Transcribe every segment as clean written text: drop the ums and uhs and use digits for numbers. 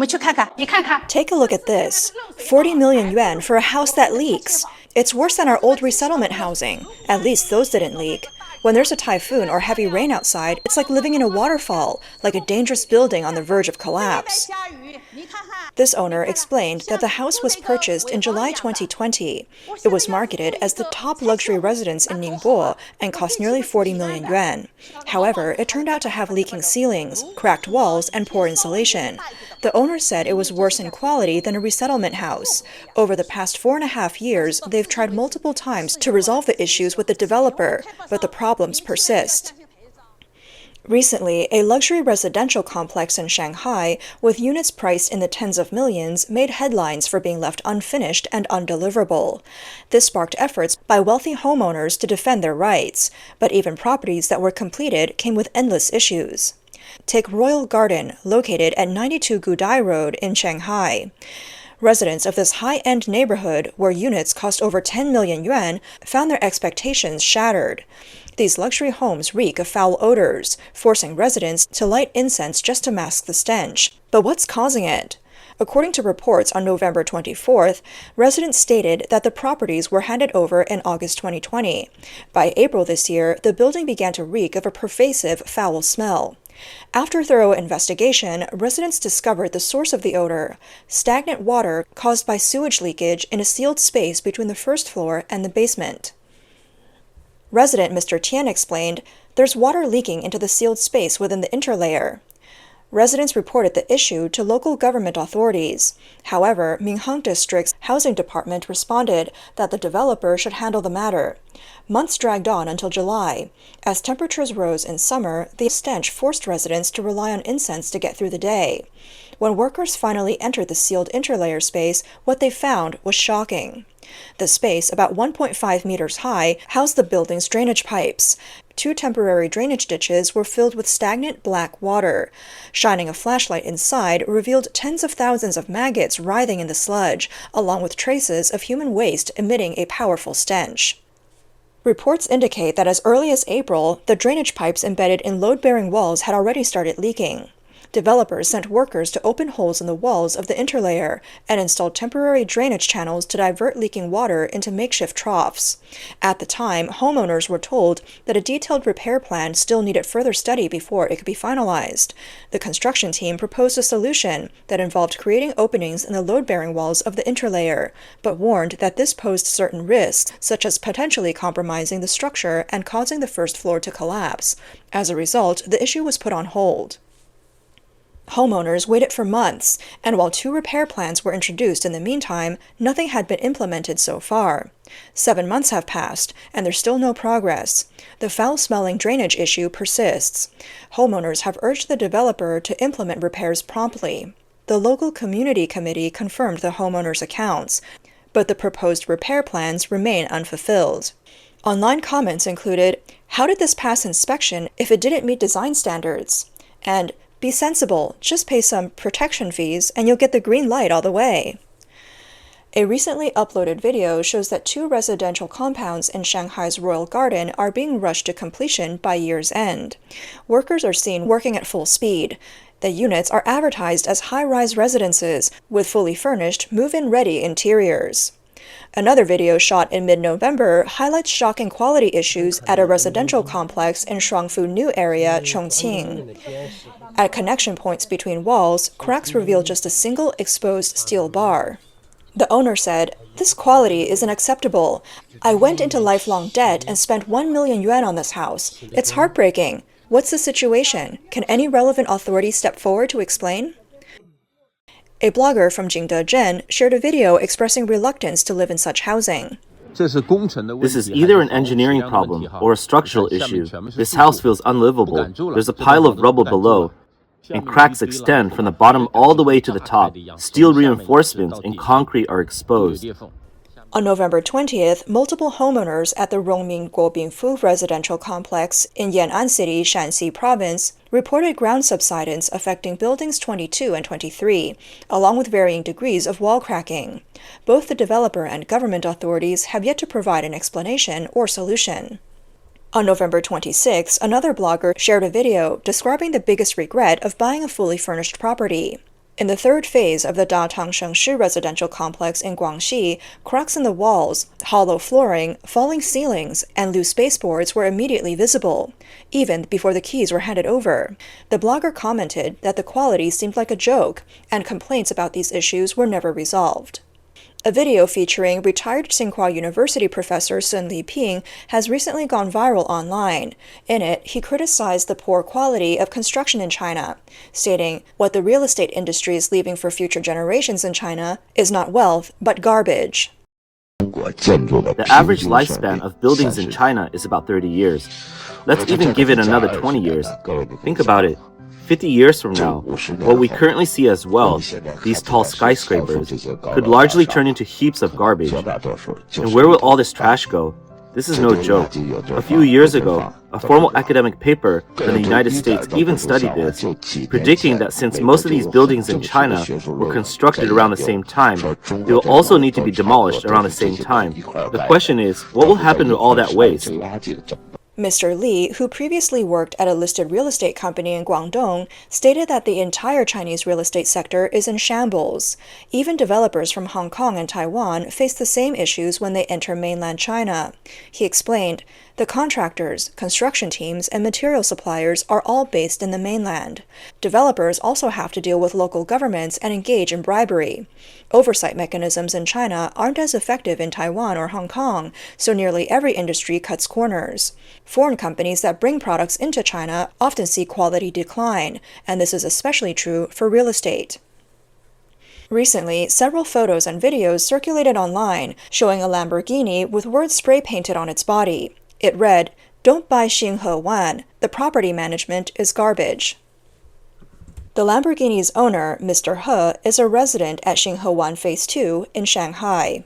Take a look at this. 40 million yuan for a house that leaks. It's worse than our old resettlement housing. At least those didn't leak. When there's a typhoon or heavy rain outside, it's like living in a waterfall, like a dangerous building on the verge of collapse. This owner explained that the house was purchased in July 2020. It was marketed as the top luxury residence in Ningbo and cost nearly 40 million yuan. However, it turned out to have leaking ceilings, cracked walls, and poor insulation. The owner said it was worse in quality than a resettlement house. Over the past 4.5 years, they've tried multiple times to resolve the issues with the developer, but the problems persist. Recently, a luxury residential complex in Shanghai, with units priced in the tens of millions, made headlines for being left unfinished and undeliverable. This sparked efforts by wealthy homeowners to defend their rights, but even properties that were completed came with endless issues. Take Royal Garden, located at 92 Gudai Road in Shanghai. Residents of this high-end neighborhood, where units cost over 10 million yuan, found their expectations shattered. These luxury homes reek of foul odors, forcing residents to light incense just to mask the stench. But what's causing it? According to reports on November 24th, residents stated that the properties were handed over in August 2020. By April this year, the building began to reek of a pervasive foul smell. After thorough investigation, residents discovered the source of the odor: stagnant water caused by sewage leakage in a sealed space between the first floor and the basement. Resident Mr. Tian explained, "There's water leaking into the sealed space within the interlayer." Residents reported the issue to local government authorities. However, Minhang District's housing department responded that the developer should handle the matter. Months dragged on until July. As temperatures rose in summer, the stench forced residents to rely on incense to get through the day. When workers finally entered the sealed interlayer space, what they found was shocking. The space, about 1.5 meters high, housed the building's drainage pipes. 2 temporary drainage ditches were filled with stagnant black water. Shining a flashlight inside revealed tens of thousands of maggots writhing in the sludge, along with traces of human waste emitting a powerful stench. Reports indicate that as early as April, the drainage pipes embedded in load-bearing walls had already started leaking. Developers sent workers to open holes in the walls of the interlayer and installed temporary drainage channels to divert leaking water into makeshift troughs. At the time, homeowners were told that a detailed repair plan still needed further study before it could be finalized. The construction team proposed a solution that involved creating openings in the load-bearing walls of the interlayer, but warned that this posed certain risks, such as potentially compromising the structure and causing the first floor to collapse. As a result, the issue was put on hold. Homeowners waited for months, and while 2 repair plans were introduced in the meantime, nothing had been implemented so far. 7 months have passed, and there's still no progress. The foul-smelling drainage issue persists. Homeowners have urged the developer to implement repairs promptly. The local community committee confirmed the homeowners' accounts, but the proposed repair plans remain unfulfilled. Online comments included, "How did this pass inspection if it didn't meet design standards?" And "Be sensible, just pay some protection fees and you'll get the green light all the way." A recently uploaded video shows that 2 residential compounds in Shanghai's Royal Garden are being rushed to completion by year's end. Workers are seen working at full speed. The units are advertised as high-rise residences with fully furnished, move-in-ready interiors. Another video shot in mid-November highlights shocking quality issues at a residential complex in Shuangfu New area, Chongqing. At connection points between walls, cracks reveal just a single exposed steel bar. The owner said, "This quality isn't acceptable. I went into lifelong debt and spent 1 million yuan on this house. It's heartbreaking. What's the situation? Can any relevant authority step forward to explain?" A blogger from Jingdezhen shared a video expressing reluctance to live in such housing. This is either an engineering problem or a structural issue. This house feels unlivable. There's a pile of rubble below, and cracks extend from the bottom all the way to the top. Steel reinforcements and concrete are exposed. On November 20th, multiple homeowners at the Rongming Guobingfu residential complex in Yan'an City, Shanxi Province, reported ground subsidence affecting buildings 22 and 23, along with varying degrees of wall cracking. Both the developer and government authorities have yet to provide an explanation or solution. On November 26, another blogger shared a video describing the biggest regret of buying a fully furnished property. In the third phase of the Datang Shengshi residential complex in Guangxi, cracks in the walls, hollow flooring, falling ceilings, and loose baseboards were immediately visible, even before the keys were handed over. The blogger commented that the quality seemed like a joke, and complaints about these issues were never resolved. A video featuring retired Tsinghua University professor Sun Liping has recently gone viral online. In it, he criticized the poor quality of construction in China, stating, "What the real estate industry is leaving for future generations in China is not wealth, but garbage." The average lifespan of buildings in China is about 30 years. Let's even give it another 20 years. Think about it. 50 years from now, what we currently see as wealth, these tall skyscrapers, could largely turn into heaps of garbage. And where will all this trash go? This is no joke. A few years ago, a formal academic paper in the United States even studied this, predicting that since most of these buildings in China were constructed around the same time, they will also need to be demolished around the same time. The question is, what will happen to all that waste? Mr. Li, who previously worked at a listed real estate company in Guangdong, stated that the entire Chinese real estate sector is in shambles. Even developers from Hong Kong and Taiwan face the same issues when they enter mainland China. He explained, "The contractors, construction teams, and material suppliers are all based in the mainland. Developers also have to deal with local governments and engage in bribery. Oversight mechanisms in China aren't as effective in Taiwan or Hong Kong, so nearly every industry cuts corners. Foreign companies that bring products into China often see quality decline, and this is especially true for real estate." Recently, several photos and videos circulated online showing a Lamborghini with words spray painted on its body. It read, "Don't buy Xinghe Wan. The property management is garbage." The Lamborghini's owner, Mr. He, is a resident at Xinghe Wan Phase 2 in Shanghai.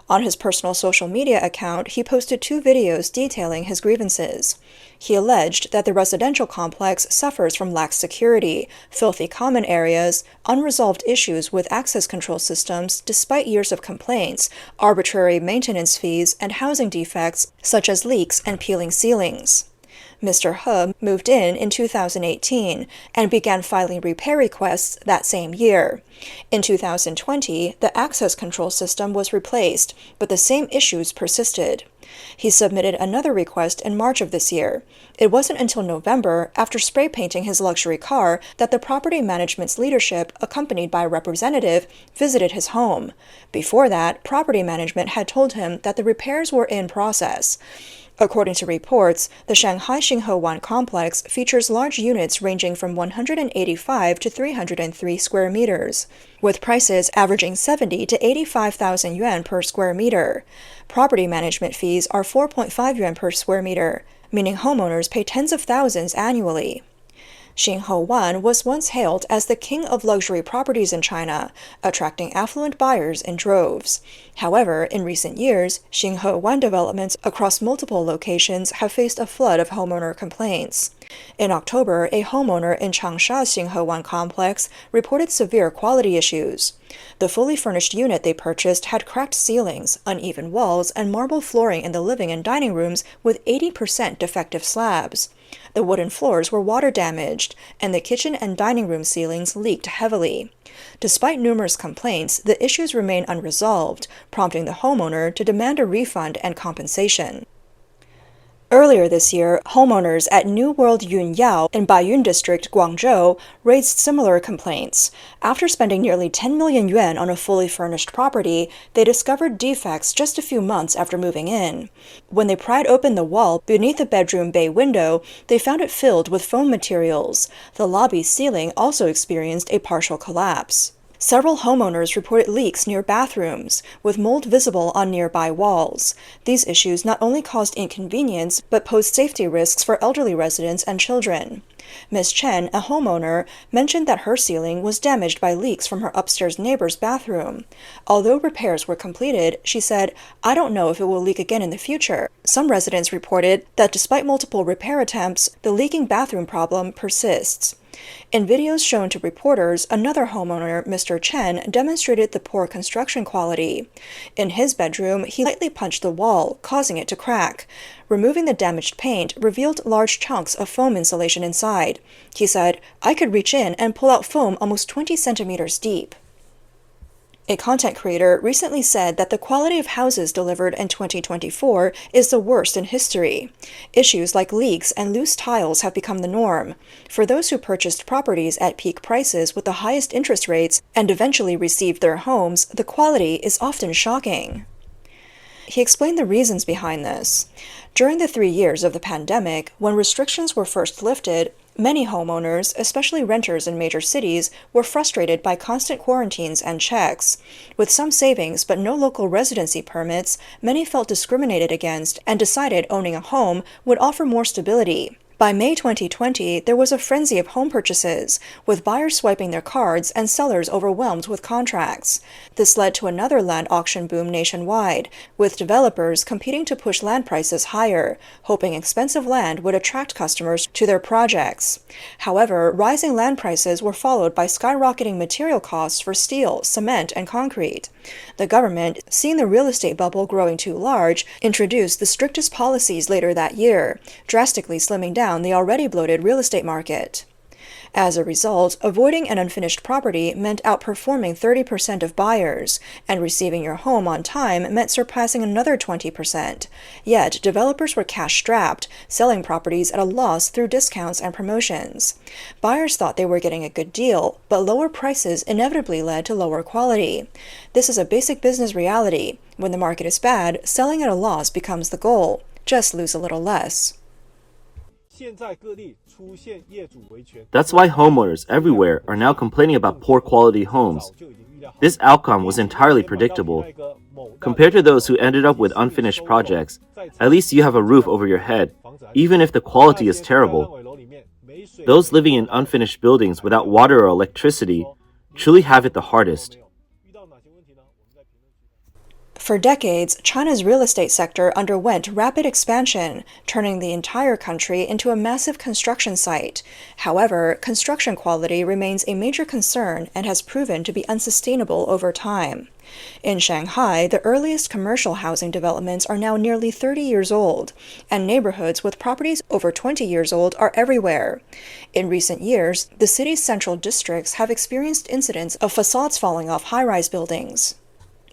On his personal social media account, he posted 2 videos detailing his grievances. He alleged that the residential complex suffers from lax security, filthy common areas, unresolved issues with access control systems despite years of complaints, arbitrary maintenance fees, and housing defects such as leaks and peeling ceilings. Mr. He moved in 2018 and began filing repair requests that same year. In 2020, the access control system was replaced, but the same issues persisted. He submitted another request in March of this year. It wasn't until November, after spray painting his luxury car, that the property management's leadership, accompanied by a representative, visited his home. Before that, property management had told him that the repairs were in process. According to reports, the Shanghai Xinghe Wan complex features large units ranging from 185 to 303 square meters, with prices averaging 70 to 85,000 yuan per square meter. Property management fees are 4.5 yuan per square meter, meaning homeowners pay tens of thousands annually. Xinghe Wan was once hailed as the king of luxury properties in China, attracting affluent buyers in droves. However, in recent years, Xinghe Wan developments across multiple locations have faced a flood of homeowner complaints. In October, a homeowner in Changsha's Xinghe Wan complex reported severe quality issues. The fully furnished unit they purchased had cracked ceilings, uneven walls, and marble flooring in the living and dining rooms with 80% defective slabs. The wooden floors were water damaged, and the kitchen and dining room ceilings leaked heavily. Despite numerous complaints, the issues remain unresolved, prompting the homeowner to demand a refund and compensation. Earlier this year, homeowners at New World Yunyao in Baiyun District, Guangzhou, raised similar complaints. After spending nearly 10 million yuan on a fully furnished property, they discovered defects just a few months after moving in. When they pried open the wall beneath the bedroom bay window, they found it filled with foam materials. The lobby ceiling also experienced a partial collapse. Several homeowners reported leaks near bathrooms, with mold visible on nearby walls. These issues not only caused inconvenience, but posed safety risks for elderly residents and children. Ms. Chen, a homeowner, mentioned that her ceiling was damaged by leaks from her upstairs neighbor's bathroom. Although repairs were completed, she said, "I don't know if it will leak again in the future." Some residents reported that despite multiple repair attempts, the leaking bathroom problem persists. In videos shown to reporters, another homeowner, Mr. Chen, demonstrated the poor construction quality. In his bedroom, he lightly punched the wall, causing it to crack. Removing the damaged paint revealed large chunks of foam insulation inside. He said, "I could reach in and pull out foam almost 20 centimeters deep." A content creator recently said that the quality of houses delivered in 2024 is the worst in history. Issues like leaks and loose tiles have become the norm. For those who purchased properties at peak prices with the highest interest rates and eventually received their homes, the quality is often shocking. He explained the reasons behind this. During the 3 years of the pandemic, when restrictions were first lifted, many homeowners, especially renters in major cities, were frustrated by constant quarantines and checks. With some savings but no local residency permits, many felt discriminated against and decided owning a home would offer more stability. By May 2020, there was a frenzy of home purchases, with buyers swiping their cards and sellers overwhelmed with contracts. This led to another land auction boom nationwide, with developers competing to push land prices higher, hoping expensive land would attract customers to their projects. However, rising land prices were followed by skyrocketing material costs for steel, cement, and concrete. The government, seeing the real estate bubble growing too large, introduced the strictest policies later that year, drastically slimming down the already bloated real estate market. As a result, avoiding an unfinished property meant outperforming 30% of buyers, and receiving your home on time meant surpassing another 20%. Yet, developers were cash-strapped, selling properties at a loss through discounts and promotions. Buyers thought they were getting a good deal, but lower prices inevitably led to lower quality. This is a basic business reality. When the market is bad, selling at a loss becomes the goal. Just lose a little less. That's why homeowners everywhere are now complaining about poor quality homes. This outcome was entirely predictable. Compared to those who ended up with unfinished projects, at least you have a roof over your head, even if the quality is terrible. Those living in unfinished buildings without water or electricity truly have it the hardest. For decades, China's real estate sector underwent rapid expansion, turning the entire country into a massive construction site. However, construction quality remains a major concern and has proven to be unsustainable over time. In Shanghai, the earliest commercial housing developments are now nearly 30 years old, and neighborhoods with properties over 20 years old are everywhere. In recent years, the city's central districts have experienced incidents of facades falling off high-rise buildings.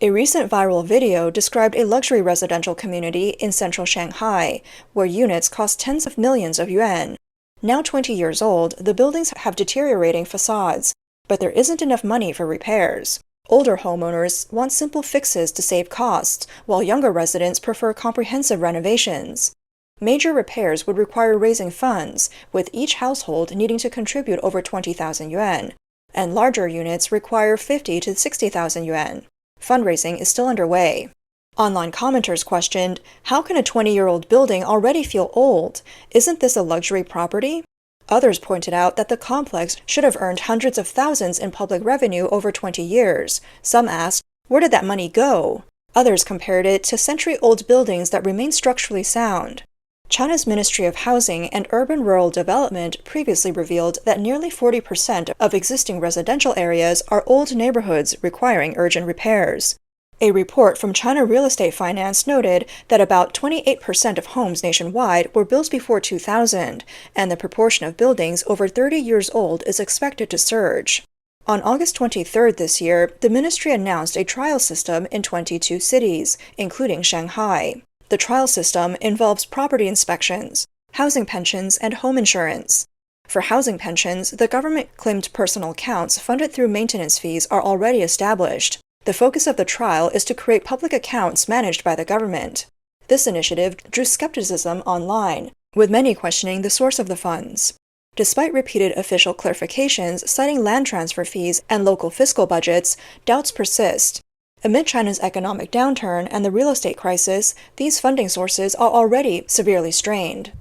A recent viral video described a luxury residential community in central Shanghai, where units cost tens of millions of yuan. Now 20 years old, the buildings have deteriorating facades, but there isn't enough money for repairs. Older homeowners want simple fixes to save costs, while younger residents prefer comprehensive renovations. Major repairs would require raising funds, with each household needing to contribute over 20,000 yuan, and larger units require 50 to 60,000 yuan. Fundraising is still underway. Online commenters questioned, how can a 20-year-old building already feel old? Isn't this a luxury property? Others pointed out that the complex should have earned hundreds of thousands in public revenue over 20 years. Some asked, where did that money go? Others compared it to century-old buildings that remain structurally sound. China's Ministry of Housing and Urban-Rural Development previously revealed that nearly 40% of existing residential areas are old neighborhoods requiring urgent repairs. A report from China Real Estate Finance noted that about 28% of homes nationwide were built before 2000, and the proportion of buildings over 30 years old is expected to surge. On August 23rd this year, the ministry announced a trial system in 22 cities, including Shanghai. The trial system involves property inspections, housing pensions, and home insurance. For housing pensions, the government-claimed personal accounts funded through maintenance fees are already established. The focus of the trial is to create public accounts managed by the government. This initiative drew skepticism online, with many questioning the source of the funds. Despite repeated official clarifications citing land transfer fees and local fiscal budgets, doubts persist. Amid China's economic downturn and the real estate crisis, these funding sources are already severely strained.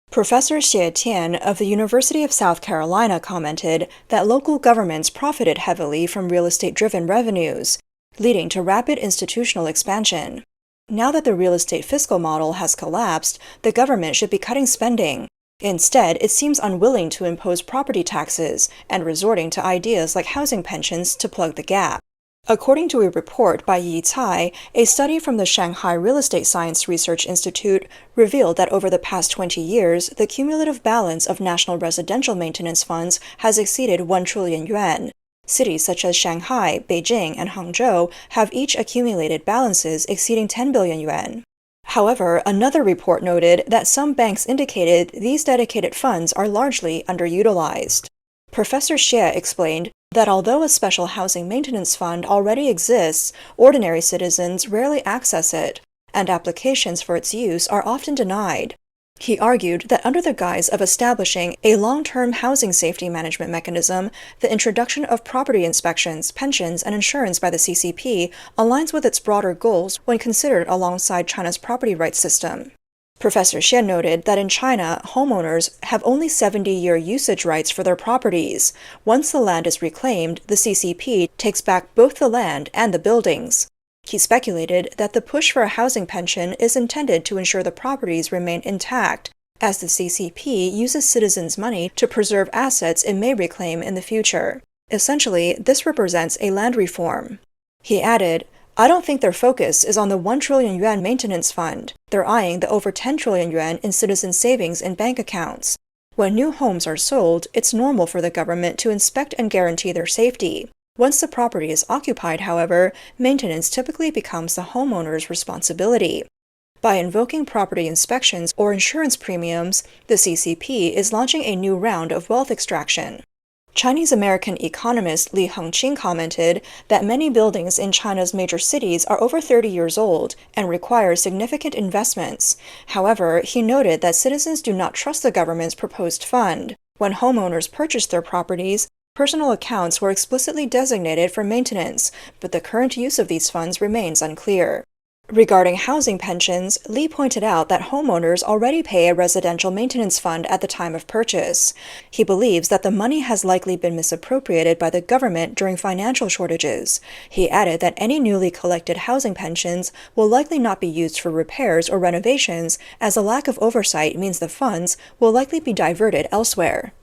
Professor Xie Tian of the University of South Carolina commented that local governments profited heavily from real estate-driven revenues, leading to rapid institutional expansion. Now that the real estate fiscal model has collapsed, the government should be cutting spending. Instead, it seems unwilling to impose property taxes and resorting to ideas like housing pensions to plug the gap. According to a report by Yi Cai, a study from the Shanghai Real Estate Science Research Institute revealed that over the past 20 years, the cumulative balance of national residential maintenance funds has exceeded 1 trillion yuan. Cities such as Shanghai, Beijing, and Hangzhou have each accumulated balances exceeding 10 billion yuan. However, another report noted that some banks indicated these dedicated funds are largely underutilized. Professor Xie explained that although a special housing maintenance fund already exists, ordinary citizens rarely access it, and applications for its use are often denied. He argued that under the guise of establishing a long-term housing safety management mechanism, the introduction of property inspections, pensions, and insurance by the CCP aligns with its broader goals when considered alongside China's property rights system. Professor Xie noted that in China, homeowners have only 70-year usage rights for their properties. Once the land is reclaimed, the CCP takes back both the land and the buildings. He speculated that the push for a housing pension is intended to ensure the properties remain intact, as the CCP uses citizens' money to preserve assets it may reclaim in the future. Essentially, this represents a land reform. He added, "I don't think their focus is on the 1 trillion yuan maintenance fund. They're eyeing the over 10 trillion yuan in citizen savings in bank accounts. When new homes are sold, it's normal for the government to inspect and guarantee their safety. Once the property is occupied, however, maintenance typically becomes the homeowner's responsibility. By invoking property inspections or insurance premiums, the CCP is launching a new round of wealth extraction." Chinese-American economist Li Hengqin commented that many buildings in China's major cities are over 30 years old and require significant investments. However, he noted that citizens do not trust the government's proposed fund. When homeowners purchased their properties, personal accounts were explicitly designated for maintenance, but the current use of these funds remains unclear. Regarding housing pensions, Li pointed out that homeowners already pay a residential maintenance fund at the time of purchase. He believes that the money has likely been misappropriated by the government during financial shortages. He added that any newly collected housing pensions will likely not be used for repairs or renovations, as a lack of oversight means the funds will likely be diverted elsewhere.